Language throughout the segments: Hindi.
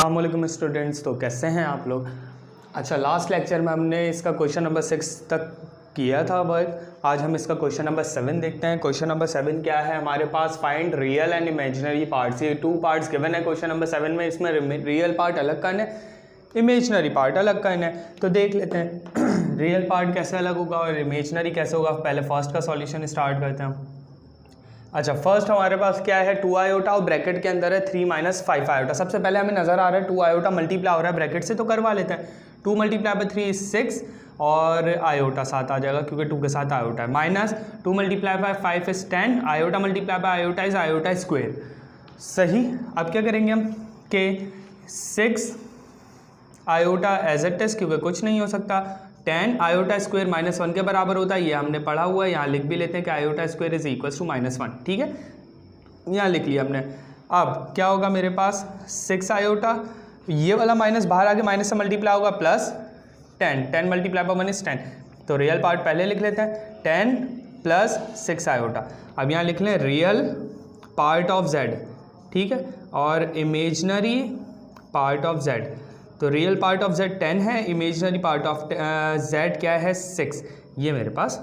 अस्सलाम वालेकुम स्टूडेंट्स। तो कैसे हैं आप लोग। अच्छा, लास्ट लेक्चर में हमने इसका क्वेश्चन नंबर 6 तक किया था वर्क। आज हम इसका क्वेश्चन नंबर 7 देखते हैं। क्वेश्चन नंबर 7 क्या है हमारे पास, find real and imaginary parts. ये 2 पार्ट्स गिवन है क्वेश्चन नंबर 7 में। इसमें रियल पार्ट अलग करना है, इमेजिनरी पार्ट अलग करना है। तो देख लेते हैं रियल पार्ट कैसे अलग होगा और इमेजिनरी कैसे होगा। पहले फर्स्ट का सॉल्यूशन स्टार्ट करते हैं। अच्छा, फर्स्ट हमारे पास क्या है, 2 आयोटा और ब्रैकेट के अंदर है 3 - 5 आयोटा। सबसे पहले हमें नज़र आ रहा है 2 आयोटा मल्टीप्लाई हो रहा है ब्रैकेट से, तो करवा लेते हैं। 2 × 3 = 6 और आयोटा 7 आ जाएगा क्योंकि 2 के साथ आयोटा है। Minus 2 × 5 = 10, iota multiply by iota is iota square. सही। अब क्या करेंगे हम कि 6 आयोटा एज इट इज, क्योंकि कुछ नहीं हो सकता। 10 आयोटा स्क्वेयर -1 के बराबर होता है, ये हमने पढ़ा हुआ है। यहाँ लिख भी लेते हैं कि iota square is equal to -1। ठीक है, यहाँ लिख लिया हमने। अब क्या होगा मेरे पास, 6 आयोटा, ये वाला माइनस बाहर आके माइनस से मल्टीप्लाई होगा प्लस 10 × 1 = 10। तो रियल पार्ट पहले लिख लेते हैं, 10 + 6 आयोटा। अब यहाँ लिख लें रियल पार्ट ऑफ z, ठीक है, और इमेजनरी पार्ट ऑफ z। तो रियल पार्ट ऑफ z 10 है, इमेजनरी पार्ट ऑफ z क्या है, 6। ये मेरे पास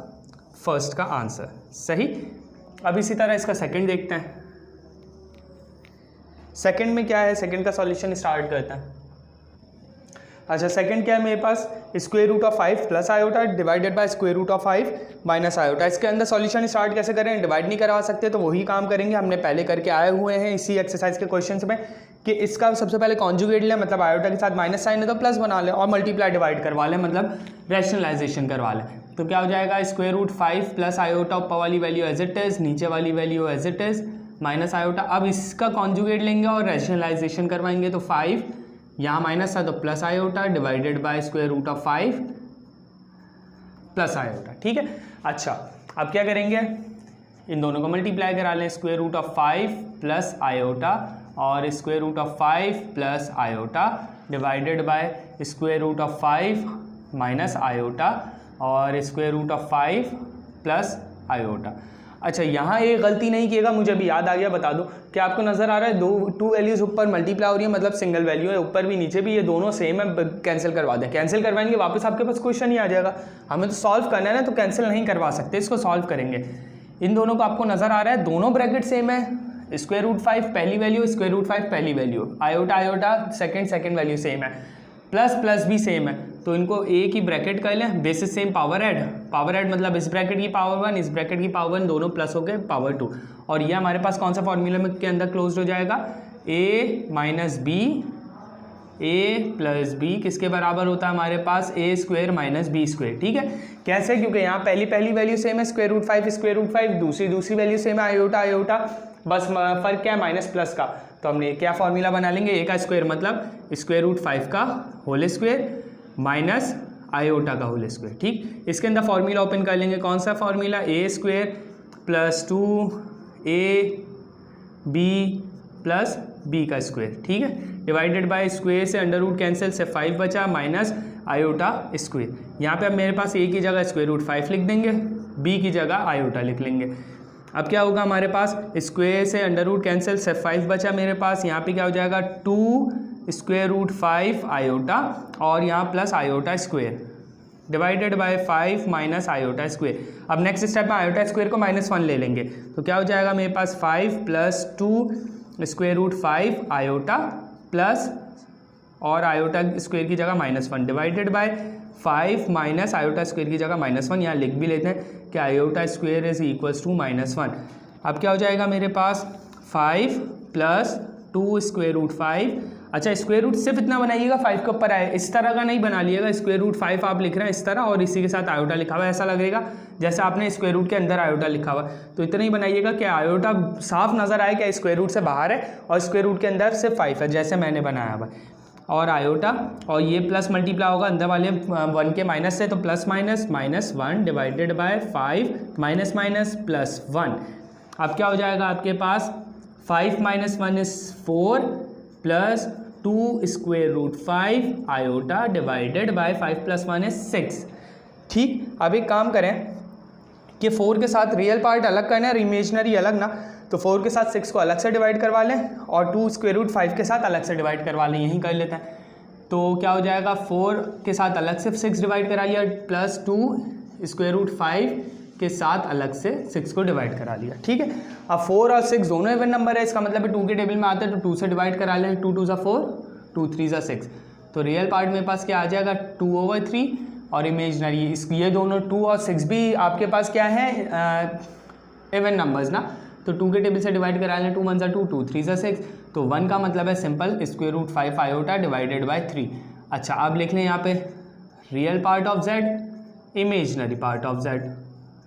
फर्स्ट का आंसर। सही। अब इसी तरह इसका सेकंड देखते हैं। सेकंड में क्या है, सेकंड का सॉल्यूशन स्टार्ट करते हैं। अच्छा, सेकंड क्या है मेरे पास, √5 + आयोटा डिवाइडेड बाय √5 - आयोटा। इसके अंदर सॉल्यूशन स्टार्ट कैसे करें, डिवाइड नहीं करवा सकते तो वही काम करेंगे, हमने पहले करके आए हुए हैं इसी एक्सरसाइज के क्वेश्चंस में, कि इसका सबसे पहले कॉन्जुगेट लें, मतलब आयोटा के साथ माइनस साइन है तो प्लस बना लें, और मल्टीप्लाई डिवाइड करवा लें, मतलब रैशनलाइजेशन करवा लें। तो क्या हो जाएगा, √5 + आयोटा, ऊपर वाली वैल्यू एज इट इज, नीचे वाली value as it is, minus iota. अब इसका कॉन्जुगेट लेंगे और रैशनलाइजेशन करवाएंगे, तो 5 यहाँ माइनस था तो plus iota divided bye √5 + iota. ठीक है। अच्छा, अब क्या करेंगे, इन दोनों को मल्टीप्लाई करा लें, √5 + आयोटा और √5 + आयोटा डिवाइडेड बाय √5 - आयोटा और √5 + आयोटा। अच्छा, यहाँ एक गलती नहीं किएगा, मुझे अभी याद आ गया, बता दूँ कि आपको नज़र आ रहा है 2 वैल्यूज़ ऊपर मल्टीप्लाई हो रही है, मतलब सिंगल वैल्यू है, ऊपर भी नीचे भी, ये दोनों सेम है। कैंसिल करवा दें, कैंसिल करवाएंगे वापस आपके पास क्वेश्चन ही आ जाएगा। हमें तो सॉल्व करना है ना, तो कैंसिल नहीं करवा सकते, इसको सॉल्व करेंगे। इन दोनों को आपको नज़र आ रहा है, दोनों ब्रैकेट सेम है, √5 पहली वैल्यू, √5 पहली value, iota second value same है, प्लस भी सेम है, तो इनको एक ही ब्रैकेट कर लें, बेसिस सेम, पावर ऐड मतलब इस ब्रैकेट की पावर 1 इस ब्रैकेट की पावर 1 दोनों प्लस हो गए पावर 2। और ये हमारे पास कौन सा फॉर्मूला में के अंदर क्लोज हो जाएगा, a - b किसके बराबर होता है हमारे पास, a² - b²। ठीक है, कैसे, क्योंकि यहाँ पहली वैल्यू सेम है √5, दूसरी वैल्यू सेम है आयोटा, बस फर्क क्या है, माइनस प्लस का। तो हमने क्या फॉर्मूला बना लेंगे, a का स्क्वायर मतलब √5 का होल स्क्वायर माइनस आयोटा का होल स्क्वायर। ठीक, इसके अंदर फॉर्मूला ओपन कर लेंगे, कौन सा फॉर्मूला, a² + 2ab + b का स्क्वायर। ठीक है, डिवाइडेड बाय स्क्वायर से √ कैंसिल से 5 बचा, माइनस आयोटा स्क्वायर। यहाँ पे अब मेरे पास a की जगह √5 लिख देंगे, b की जगह आयोटा लिख लेंगे। अब क्या होगा हमारे पास, स्क्वायर से √ कैंसिल से 5 बचा मेरे पास, यहाँ पे क्या हो जाएगा 2√5 आयोटा और यहाँ plus iota square divided by 5 - iota square. अब नेक्स्ट स्टेप में आयोटा स्क्वायर को -1 ले लेंगे, तो क्या हो जाएगा मेरे पास 5 + 2√5 आयोटा प्लस और आयोटा स्क्वायर की जगह -1 डिवाइडेड बाय 5 - आयोटा स्क्वायर की जगह -1। यहाँ लिख भी लेते हैं कि iota square is equal to -1। अब क्या हो जाएगा मेरे पास, 5 + 2√5। अच्छा, स्क्वायर रूट सिर्फ इतना बनाइएगा 5 के ऊपर आए, इस तरह का नहीं बना लिएगा। √5 आप लिख रहे हैं इस तरह और इसी के साथ आयोटा लिखा हुआ है, ऐसा लगेगा जैसे आपने स्क्वायर रूट के अंदर आयोटा लिखा हुआ। तो इतना ही बनाइएगा कि आयोटा साफ नज़र आए कि स्क्वायर रूट से बाहर है और स्क्वायर रूट के अंदर सिर्फ 5 है, जैसे मैंने बनाया हुआ, और आयोटा, और ये प्लस मल्टीप्लाई होगा अंदर वाले 1 के माइनस से, तो +-1 डिवाइडेड बाय 5 -+1। अब क्या हो जाएगा आपके पास, 5 - 1 is 4 + 2√5 iota divided bye 5 + 1 is 6। ठीक, अब एक काम करें कि 4 के साथ रियल पार्ट अलग करना है और इमेजनरी अलग ना, तो 4 के साथ 6 को अलग से डिवाइड करवा लें और 2 स्क्वायर रूट 5 के साथ अलग से डिवाइड करवा लें, यहीं कर लेते हैं। तो क्या हो जाएगा, 4 के साथ अलग से 6 डिवाइड करा लिया प्लस 2 स्क्वायर रूट 5 के साथ अलग से 6 को डिवाइड करा लिया, ठीक है। अब 4 और 6 दोनों इवन नंबर है, इसका मतलब है 2 के टेबल में आते हैं तो 2 से डिवाइड करा लें, 2 2 = 4, 2 3 = 6। तो रियल पार्ट मेरे पास क्या आ जाएगा, 2/3 और इमेजनरी ये दोनों 2 और 6 भी आपके पास क्या है, इवन नंबर्स ना, तो 2 के टेबल से डिवाइड करा लें, 2 1 = 2, 2 3 = 6। तो 1 का मतलब है simple square root 5 iota divided by 3। अच्छा अब लिख लें यहाँ पे real part of z, imaginary part of z।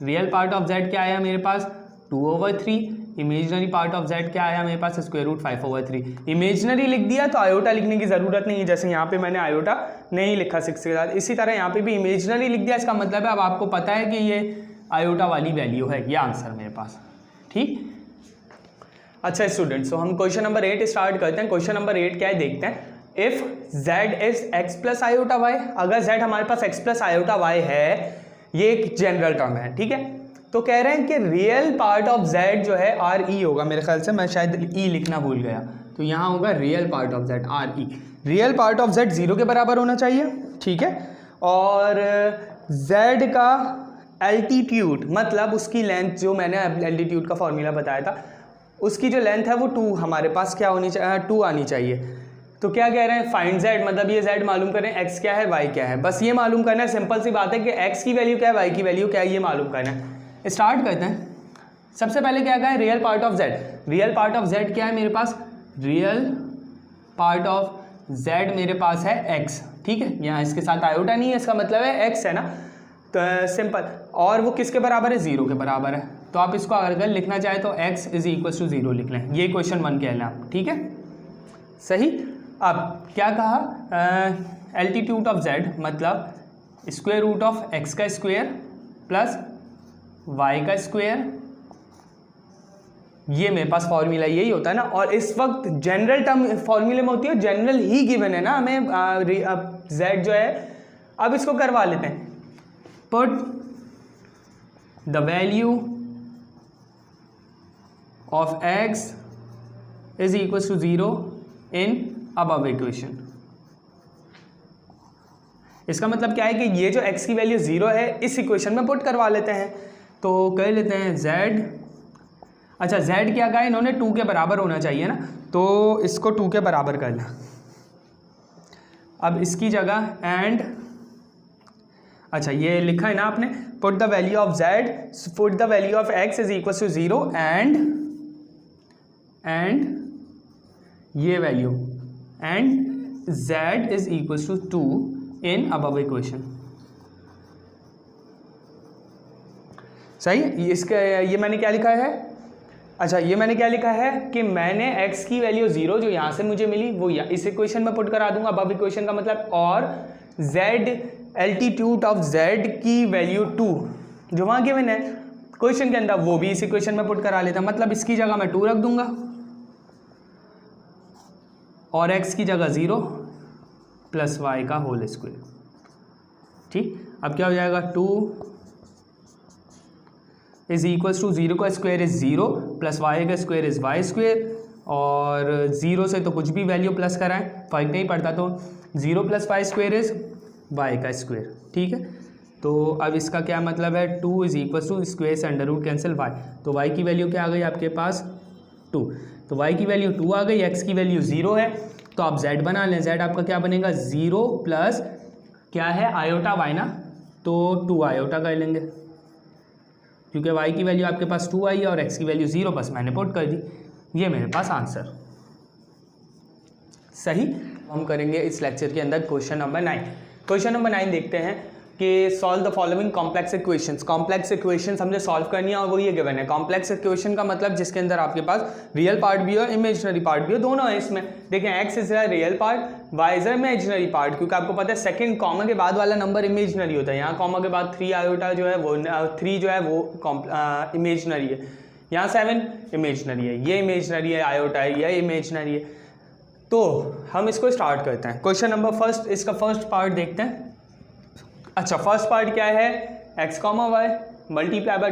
Real part of z क्या आया मेरे पास, 2/3, इमेजनरी पार्ट ऑफ z क्या आया मेरे पास, स्क्वायर रूट 5/3। इमेजनरी लिख दिया तो आयोटा लिखने की ज़रूरत नहीं है, जैसे यहाँ पे मैंने आयोटा नहीं लिखा 6 के साथ, इसी तरह यहाँ पे भी इमेजनरी लिख दिया। इसका मतलब है अब आपको पता है कि ये आयोटा वाली वैल्यू है, ये आंसर मेरे पास, ठीक। अच्छा स्टूडेंट्स, तो हम क्वेश्चन नंबर 8 स्टार्ट करते हैं। क्वेश्चन नंबर 8 क्या है देखते हैं। If z is x plus iota y, अगर z हमारे पास x प्लस आयोटा y है, ये एक जनरल टर्म है, ठीक है। तो कह रहे हैं कि रियल पार्ट ऑफ z जो है आर ई होगा, मेरे ख्याल से मैं शायद ई लिखना भूल गया, तो यहाँ होगा real part of z R E. Real part of z 0 के बराबर होना चाहिए, ठीक है। और z का एल्टीट्यूड मतलब उसकी लेंथ, जो मैंने एल्टीट्यूड का फॉर्मूला बताया था, उसकी जो लेंथ है वो 2 हमारे पास क्या होनी चाहिए, 2 आनी चाहिए। तो क्या कह रहे हैं, फाइंड z, मतलब ये z मालूम करें, x क्या है y क्या है, बस ये मालूम करना है। सिंपल सी बात है कि x की वैल्यू क्या है, y की वैल्यू क्या है, ये मालूम करना है। स्टार्ट करते हैं। सबसे पहले क्या है, real part of z। Real part of z क्या है मेरे पास, रियल पार्ट ऑफ z मेरे पास है x, ठीक है। यहाँ इसके साथ आयोटा नहीं है, इसका मतलब है x है ना, तो सिंपल। और वो किसके बराबर है, 0 के बराबर है। तो आप इसको अगर लिखना चाहे तो x = 0 लिख लें, ये क्वेश्चन 1 कह लें आप, ठीक है, सही। अब क्या कहा, एल्टीट्यूड ऑफ z मतलब स्क्वायर रूट ऑफ x का स्क्वायर प्लस y का स्क्वायर, ये मेरे पास फॉर्मूला यही होता है ना। और इस वक्त जनरल टर्म फॉर्मूले में होती है, जनरल ही गिवन है ना हमें, z जो है। अब इसको करवा लेते हैं, put the value of x = 0 in above equation. इसका मतलब क्या है कि ये जो x की वैल्यू 0 है, इस इक्वेशन में पुट करवा लेते हैं। तो कह लेते हैं z, अच्छा z क्या कहा इन्होंने, 2 के बराबर होना चाहिए ना, तो इसको 2 के बराबर कर लें। अब इसकी जगह एंड, अच्छा ये लिखा है ना आपने, put the value of z, put the value of x = 0 and ये value and z = 2 in above equation. सही, इसका ये मैंने क्या लिखा है, अच्छा ये मैंने क्या लिखा है कि मैंने x की वैल्यू 0 जो यहाँ से मुझे मिली वो इस इक्वेशन में पुट करा दूंगा, अबव इक्वेशन का मतलब, और z एल्टीट्यूड ऑफ z की वैल्यू 2 जो वहाँ गिवन है क्वेश्चन के अंदर, वो भी इस इक्वेशन में पुट करा लेता। मतलब इसकी जगह मैं 2 रख दूंगा और x की जगह 0 प्लस y का होल स्क्वायर, ठीक। अब क्या हो जाएगा, 2 = 0 का स्क्वायर इज 0 प्लस y का स्क्वायर इज y स्क्वायर, और 0 से तो कुछ भी वैल्यू प्लस कराएं फर्क नहीं पड़ता, तो 0 + y स्क्वायर इज y का स्क्वायर, ठीक है। तो अब इसका क्या मतलब है, 2 = स्क्वायर से अंडर रूट कैंसिल y, तो y की वैल्यू क्या आ गई आपके पास 2, तो y की वैल्यू 2 आ गई, x की वैल्यू 0 है, तो आप z बना लें। z आपका क्या बनेगा, 0 प्लस क्या है आयोटा y ना, तो 2 आयोटा कर लेंगे, क्योंकि y की वैल्यू आपके पास 2 आई है और x की वैल्यू 0, बस मैंने पुट कर दी, ये मेरे पास आंसर, सही। हम करेंगे इस लेक्चर के अंदर क्वेश्चन नंबर 9। क्वेश्चन नंबर 9 देखते हैं कि solve the following complex equations. Complex equations हमने सॉल्व करनी है और वो ये गिवन है। कॉम्प्लेक्स इक्वेशन का मतलब जिसके अंदर आपके पास रियल पार्ट भी हो, इमेजिनरी पार्ट भी हो, दोनों है इसमें। देखें x is a real part, y is a imaginary part, क्योंकि आपको पता है सेकंड कॉमा के बाद वाला नंबर इमेजिनरी होता है। यहाँ कॉमा के बाद 3 आयोटा जो है वो 3 जो है वो इमेजिनरी है, यहाँ 7 इमेजिनरी है, ये इमेजिनरी है, आयोटा है, ये इमेजिनरी है। तो हम इसको स्टार्ट करते हैं। क्वेश्चन नंबर फर्स्ट, इसका फर्स्ट पार्ट देखते हैं। अच्छा फर्स्ट पार्ट क्या है, x, y multiply by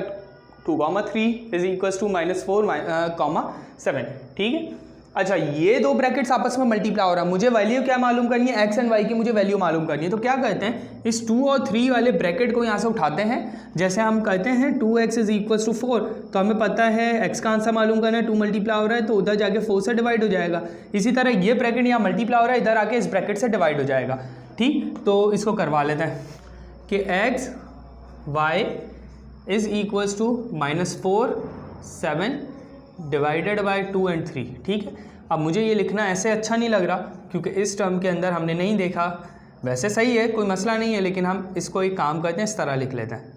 2,3 is equals to -4, ठीक है। अच्छा, ये दो ब्रैकेट्स आपस में मल्टीप्लाई हो रहा है, मुझे वैल्यू क्या मालूम करनी है, एक्स एंड वाई की मुझे वैल्यू मालूम करनी है। तो क्या कहते हैं, इस 2 और 3 वाले ब्रैकेट को यहाँ से उठाते हैं। जैसे हम कहते हैं 2x इज इक्वल्स टू 4, तो हमें पता है x का आंसर मालूम करना है, 2 मल्टीप्लाई हो रहा है तो उधर जाके 4 से डिवाइड हो जाएगा। इसी तरह ये ब्रैकेट यहाँ मल्टीप्लाई हो रहा है, इधर आके इस ब्रैकेट से डिवाइड हो जाएगा, ठीक। तो इसको करवा लेते हैं कि x y is equals to -4, 7 divided by 2 and 3, ठीक है। अब मुझे ये लिखना ऐसे अच्छा नहीं लग रहा क्योंकि इस टर्म के अंदर हमने नहीं देखा, वैसे सही है कोई मसला नहीं है, लेकिन हम इसको एक काम करते हैं, इस तरह लिख लेते हैं,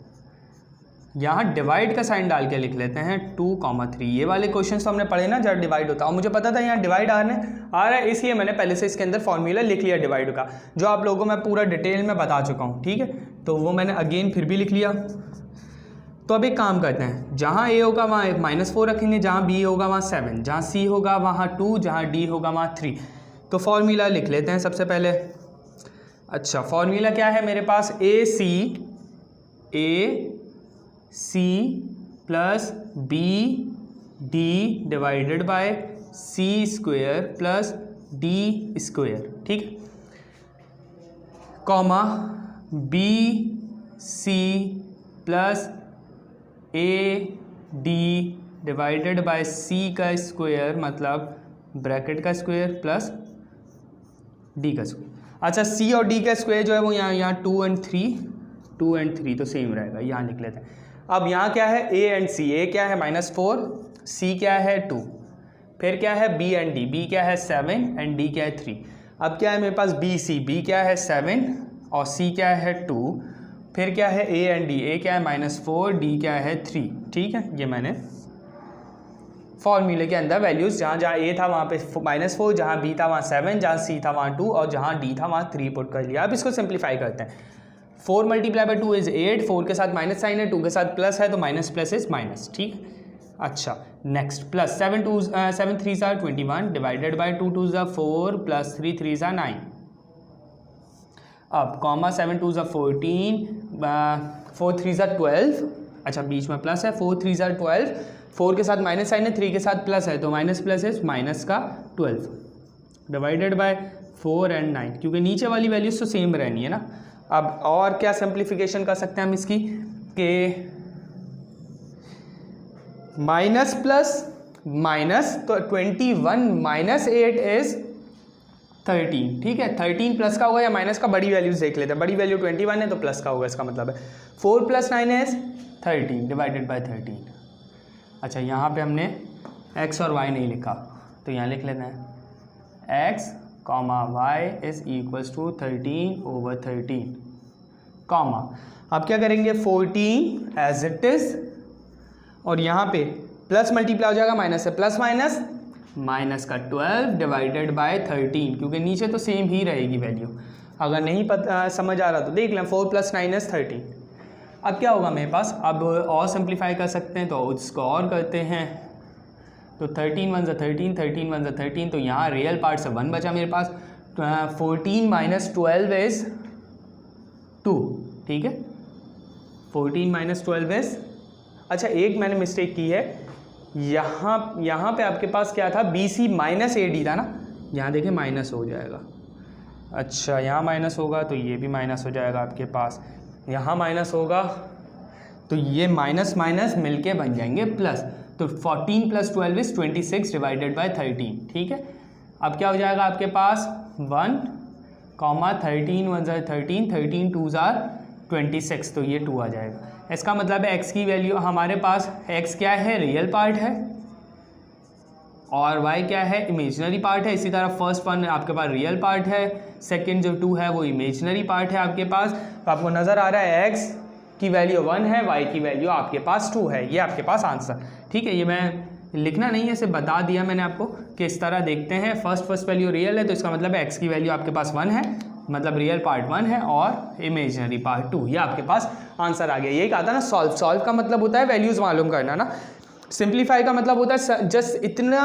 यहाँ डिवाइड का साइन डाल के लिख लेते हैं 2,3। ये वाले क्वेश्चन तो हमने पढ़े ना जब डिवाइड होता है, और मुझे पता था यहाँ डिवाइड आ रहा है, इसलिए मैंने पहले से इसके अंदर फॉर्मूला लिख लिया डिवाइड का, जो आप लोगों को मैं पूरा डिटेल में बता चुका हूँ, ठीक है। तो वो मैंने अगेन फिर भी लिख लिया। तो अब एक काम करते हैं, जहाँ a होगा वहाँ -4 रखेंगे, जहाँ b होगा वहाँ 7, जहाँ c होगा वहाँ 2, जहाँ d होगा वहाँ 3। तो फॉर्मूला लिख लेते हैं सबसे पहले। अच्छा, फॉर्मूला क्या है मेरे पास, a c plus b d divided by c square plus d square, ठीक, comma b c plus A D divided by C का स्क्वायर, मतलब ब्रैकेट का स्क्वायर प्लस डी का स्क्वायर। अच्छा, सी और डी का स्क्वायर जो है वो यहाँ 2 and 3 तो सेम रहेगा, यहाँ लिख लेते हैं। अब यहाँ क्या है, ए एंड सी, ए क्या है -4, सी क्या है 2, फिर क्या है बी एंड डी, बी क्या है 7 एंड डी क्या है 3। अब क्या है मेरे पास बी सी, बी क्या है 7 और सी क्या है 2, फिर क्या है ए एंड डी, ए क्या है -4, डी क्या है 3, ठीक है। ये मैंने फॉर्मूले के अंदर वैल्यूज़ जहाँ जहाँ ए था वहाँ पे -4, जहाँ बी था वहाँ 7, जहाँ सी था वहाँ 2 और जहाँ डी था वहाँ 3 पुट कर लिया। अब इसको सिंप्लीफाई करते हैं। 4 मल्टीप्लाई बाय 2 इज़ 8, 4 के साथ माइनस साइन है, 2 के साथ प्लस है, तो माइनस प्लस इज माइनस, ठीक। अच्छा, नेक्स्ट प्लस 7 3 ज़ा 21 डिवाइडेड बाय 2 2 ज़ा 4 प्लस 3 3 ज़ा 9। अब कॉमा 7 2 ज़ा 14, 4 3 ज़ा 12, अच्छा बीच में प्लस है, 4 3 ज़ा 12, 4 के साथ माइनस साइन है, 3 के साथ प्लस है, तो माइनस प्लस इज माइनस का 12 डिवाइडेड बाय 4 and 9, क्योंकि नीचे वाली वैल्यूज तो सेम रहनी है ना। अब और क्या सिंप्लीफिकेशन कर सकते हैं हम इसकी, कि माइनस प्लस माइनस, तो 21 माइनस 8 इज 13, ठीक है। 13 प्लस का होगा या माइनस का, बड़ी वैल्यूज देख लेते हैं। बड़ी वैल्यू 21 है तो प्लस का होगा, इसका मतलब है 4 + 9 इज 13 डिवाइडेड बाय 13। अच्छा, यहाँ पे हमने x और y नहीं लिखा, तो यहाँ लिख लेते हैं x, y is equals to 13/13, comma अब क्या करेंगे 14 एज इट इज, और यहाँ पे प्लस मल्टीप्लाई हो जाएगा माइनस से, प्लस माइनस का 12 डिवाइडेड बाय 13, क्योंकि नीचे तो सेम ही रहेगी वैल्यू। अगर नहीं पता समझ आ रहा तो देख लें, 4 + 9 इज 13। अब क्या होगा मेरे पास, अब और सिंप्लीफाई कर सकते हैं, तो उसको और करते हैं, तो 13 1 = 13, 13 1 = 13, तो यहाँ रियल पार्ट से 1 बचा मेरे पास। 14 - 12 इज 2, ठीक है। 14 - 12 इज, अच्छा एक मैंने मिस्टेक की है, यहाँ पे आपके पास क्या था, BC - AD था ना, यहाँ देखिए माइनस हो जाएगा। अच्छा, यहाँ माइनस होगा तो ये भी माइनस हो जाएगा आपके पास, यहाँ माइनस होगा तो ये माइनस माइनस मिलके बन जाएंगे प्लस, तो 14 + 12 इज 26 डिवाइडेड बाय 13, ठीक है। अब क्या हो जाएगा आपके पास 1, 13 1 = 13, 13 2 = 26, तो ये 2 आ जाएगा। इसका मतलब है x की वैल्यू हमारे पास, x क्या है, रियल पार्ट है, और y क्या है, इमेजिनरी पार्ट है। इसी तरह फर्स्ट वन आपके पास रियल पार्ट है, सेकंड जो 2 है वो इमेजिनरी पार्ट है आपके पास। तो आपको नज़र आ रहा है x की वैल्यू 1 है, y की वैल्यू आपके पास 2 है, ये आपके पास आंसर, ठीक है। ये मैं लिखना नहीं है, सिर्फ बता दिया मैंने आपको कि इस तरह देखते हैं। फर्स्ट वैल्यू रियल है, तो इसका मतलब है x की वैल्यू आपके पास 1 है, मतलब रियल पार्ट 1 है और इमेजिनरी पार्ट 2, ये आपके पास आंसर आ गया। यही कहा था ना, सॉल्व का मतलब होता है वैल्यूज़ मालूम करना ना, सिंप्लीफाई का मतलब होता है जस्ट इतना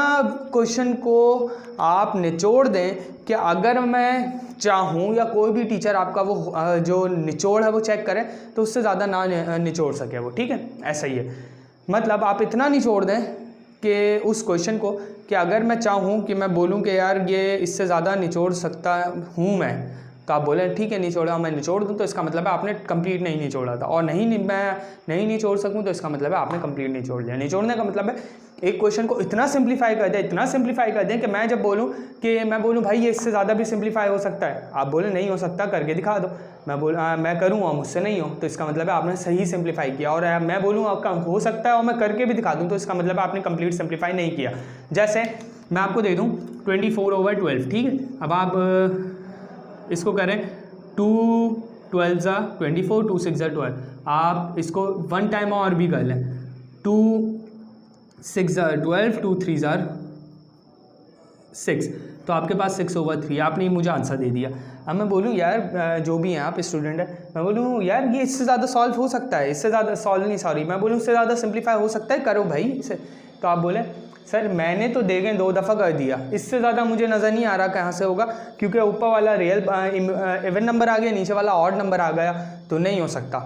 क्वेश्चन को आप निचोड़ दें कि अगर मैं चाहूँ या कोई भी टीचर आपका वो जो निचोड़ है वो चेक करें तो उससे ज़्यादा ना निचोड़ सके वो, ठीक है, ऐसा ही है। मतलब आप इतना निचोड़ दें कि उस क्वेश्चन को कि अगर मैं चाहूँ कि मैं बोलूँ कि यार ये इससे ज़्यादा निचोड़ सकता हूँ मैं, तो आप बोले ठीक है निचोड़ा, मैं निचोड़ दूँ, तो इसका मतलब है आपने कंप्लीट नहीं निचोड़ा था। और मैं नहीं निचोड़ सकूँ तो इसका मतलब है आपने कंप्लीट निचोड़ लिया। निचोड़ने का मतलब है एक क्वेश्चन को इतना सिंप्लीफाई कर दें, इतना सिंप्लीफाई कर दें कि मैं जब बोलूँ कि मैं बोलूँ भाई ये इससे ज़्यादा भी सिंप्लीफाई हो सकता है, आप बोले नहीं हो सकता, करके दिखा दो। मैं करूँ और मुझसे नहीं हो, तो इसका मतलब है आपने सही सिंप्लीफाई किया। और मैं बोलूँ आपका हो सकता है और मैं करके भी दिखा दूँ, तो इसका मतलब है आपने कंप्लीट सिंप्लीफाई नहीं किया। जैसे मैं आपको दे दूँ 24/12, ठीक है। अब आप इसको करें 2 12 24, 2 6 12। आप इसको 1 टाइम और भी कर लें, 2 6 12, 2 3 6, तो आपके पास 6/3। आपने मुझे आंसर दे दिया। अब मैं बोलूँ यार जो भी हैं आप स्टूडेंट है, मैं बोलूँ यार ये इससे ज़्यादा सॉल्व हो सकता है, इससे ज़्यादा सॉल्व नहीं, सॉरी मैं बोलूँ इससे ज़्यादा सिंप्लीफाई हो सकता है, करो भाई इसे। तो आप बोले सर मैंने तो देखें 2 दफ़ा कर दिया, इससे ज़्यादा मुझे नज़र नहीं आ रहा कहाँ से होगा, क्योंकि ऊपर वाला रियल इवन नंबर आ गया, नीचे वाला ऑड नंबर आ गया, तो नहीं हो सकता।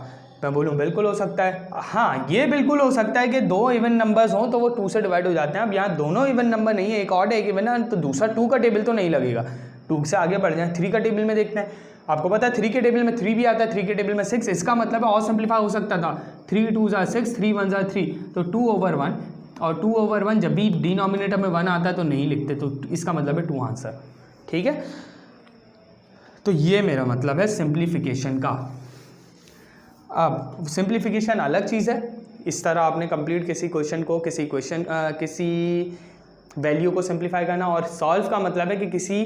मैं बोलूँ बिल्कुल हो सकता है। हाँ ये बिल्कुल हो सकता है कि 2 इवन नंबर्स हों तो वो 2 से डिवाइड हो जाते हैं। अब यहाँ दोनों इवन नंबर नहीं है, एक ऑड है एक इवन है, तो दूसरा 2 का टेबल तो नहीं लगेगा। 2 से आगे बढ़ जाए 3 का टेबल में देखते हैं। आपको पता है 3 के टेबल में 3 भी आता है, 3 के टेबल में 6, इसका मतलब है और सिंप्लीफाई हो सकता था। 3 2 6, 3 1 3, तो 2/1, और 2/1 जब भी डिनोमिनेटर में 1 आता है तो नहीं लिखते, तो इसका मतलब है 2 आंसर, ठीक है। तो ये मेरा मतलब है सिंप्लीफिकेशन का। अब सिंप्लीफिकेशन अलग चीज़ है, इस तरह आपने कंप्लीट किसी क्वेश्चन को किसी वैल्यू को सिंप्लीफाई करना, और सॉल्व का मतलब है कि किसी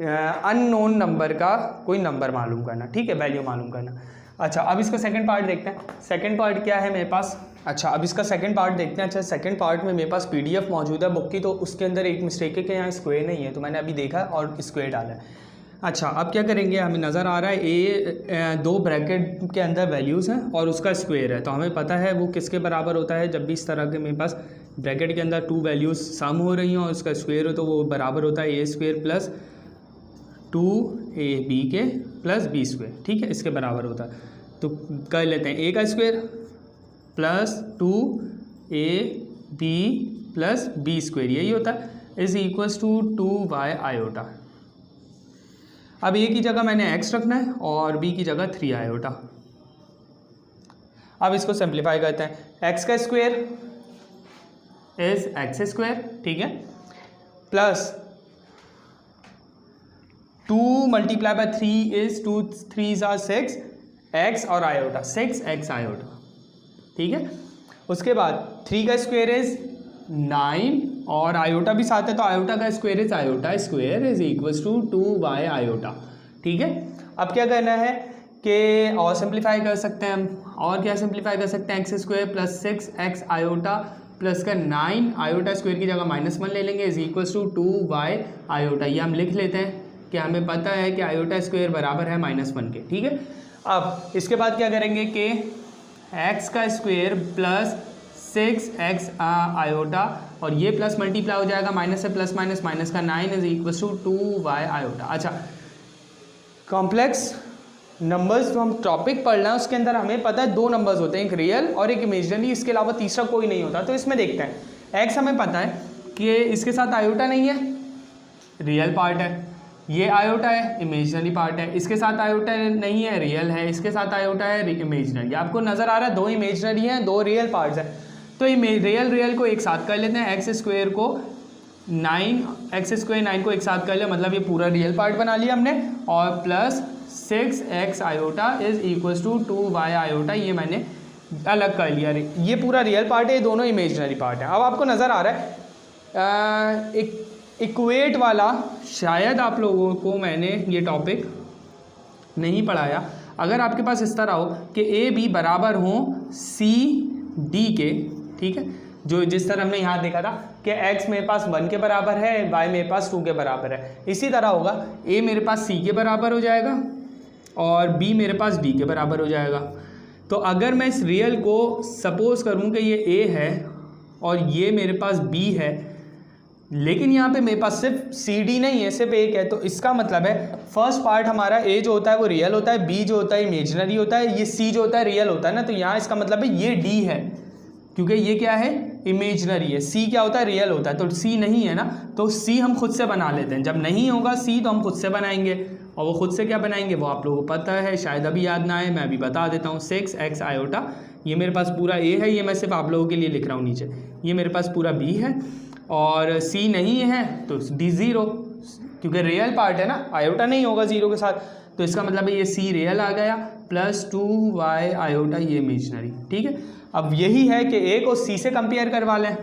अननोन नंबर का कोई नंबर मालूम करना, ठीक है, वैल्यू मालूम करना। अच्छा अब इसका सेकंड पार्ट देखते हैं। सेकंड पार्ट क्या है मेरे पास? अच्छा अब इसका सेकंड पार्ट देखते हैं। अच्छा सेकंड पार्ट में मेरे पास PDF मौजूद है बुक की, तो उसके अंदर एक मिस्टेक है कि यहाँ स्क्वायर नहीं है, तो मैंने अभी देखा और स्क्वायर डाला है। अच्छा अब क्या करेंगे, हमें नज़र आ रहा है 2 ब्रैकेट के अंदर वैल्यूज़ हैं और उसका स्क्वायर है, तो हमें पता है वो किसके बराबर होता है। जब भी इस तरह के मेरे पास ब्रैकेट के अंदर 2 वैल्यूज़ सम हो रही हैं और उसका स्क्वायर हो, तो वो बराबर होता है A² प्लस 2AB के प्लस B², ठीक है, इसके बराबर होता है। तो कर लेते हैं A का square plus 2AB plus B², यही होता है, is equals to 2y iota. अब A की जगह मैंने x रखना है और B की जगह 3 आयोटा। अब इसको सिंप्लीफाई करते हैं। x का स्क्वायर इज x², ठीक है, प्लस 2 × 3 इज 2 3 6, x और आयोटा 6x आयोटा, ठीक है। उसके बाद 3 का स्क्वायर इज 9 और आयोटा भी साथ है, तो आयोटा का square is iota square is equals to 2y iota, ठीक है। अब क्या करना है कि और सिंप्लीफाई कर सकते हैं हम, और क्या सिंप्लीफाई कर सकते हैं, x² plus 6x iota plus का 9 आयोटा स्क्वायर की जगह -1 ले लेंगे, is equals to 2y iota. ये हम लिख लेते हैं कि हमें पता है कि आयोटा स्क्वायर बराबर है -1 के, ठीक है। अब इसके बाद क्या करेंगे कि x का स्क्वायर प्लस 6x आयोटा, और ये प्लस मल्टीप्लाई हो जाएगा माइनस से प्लस माइनस का 9 is equals to 2y iota. अच्छा कॉम्प्लेक्स नंबर्स जो हम टॉपिक पढ़ रहे हैं उसके अंदर हमें पता है 2 नंबर्स होते हैं, एक रियल और एक इमेजिनरी, इसके अलावा तीसरा कोई नहीं होता। तो इसमें देखते हैं x हमें पता है कि इसके साथ आयोटा नहीं है, रियल पार्ट है, ये आयोटा है, इमेजिनरी पार्ट है, इसके साथ आयोटा नहीं है, रियल है, इसके साथ आयोटा है, इमेजिनरी। आपको नज़र आ रहा है 2 इमेजिनरी हैं, 2 रियल पार्ट्स हैं, तो रियल को एक साथ कर लेते हैं। x² को 9 को एक साथ कर लिया, मतलब ये पूरा रियल पार्ट बना लिया हमने, और plus 6x iota is equals to 2y iota, ये मैंने अलग कर लिया। ये पूरा रियल पार्ट है, ये दोनों इमेजिनरी पार्ट है। अब आपको नज़र आ रहा है एक इक्वेट वाला, शायद आप लोगों को मैंने ये टॉपिक नहीं पढ़ाया। अगर आपके पास इस तरह हो कि AB बराबर हो CD के, ठीक है, जो जिस तरह हमने यहाँ देखा था कि x मेरे पास 1 के बराबर है, y मेरे पास 2 के बराबर है, इसी तरह होगा A मेरे पास C के बराबर हो जाएगा और B मेरे पास D के बराबर हो जाएगा। तो अगर मैं इस रियल को सपोज करूँ कि ये A है और ये मेरे पास B है, लेकिन यहाँ पे मेरे पास सिर्फ CD नहीं है, सिर्फ एक है, तो इसका मतलब है फर्स्ट पार्ट हमारा A जो होता है वो रियल होता है, B जो होता है इमेजिनरी होता है, ये C जो होता है रियल होता है ना, तो यहाँ इसका मतलब है ये D है, क्योंकि ये क्या है, इमेजनरी है। सी क्या होता है, रियल होता है, तो सी नहीं है ना, तो सी हम खुद से बना लेते हैं। जब नहीं होगा सी तो हम खुद से बनाएंगे, और वो खुद से क्या बनाएंगे वो आप लोगों को पता है, शायद अभी याद ना आए, मैं अभी बता देता हूँ। 6x आयोटा, ये मेरे पास पूरा ए है, ये मैं सिर्फ आप लोगों के लिए लिख रहा हूँ नीचे, ये मेरे पास पूरा बी है, और सी नहीं है तो डी ज़ीरो, क्योंकि रियल पार्ट है ना, आयोटा नहीं होगा ज़ीरो के साथ, तो इसका मतलब है ये सी रियल आ गया, प्लस 2y आयोटा ये इमेजनरी। ठीक है, अब यही है कि ए को सी से कंपेयर करवा लें।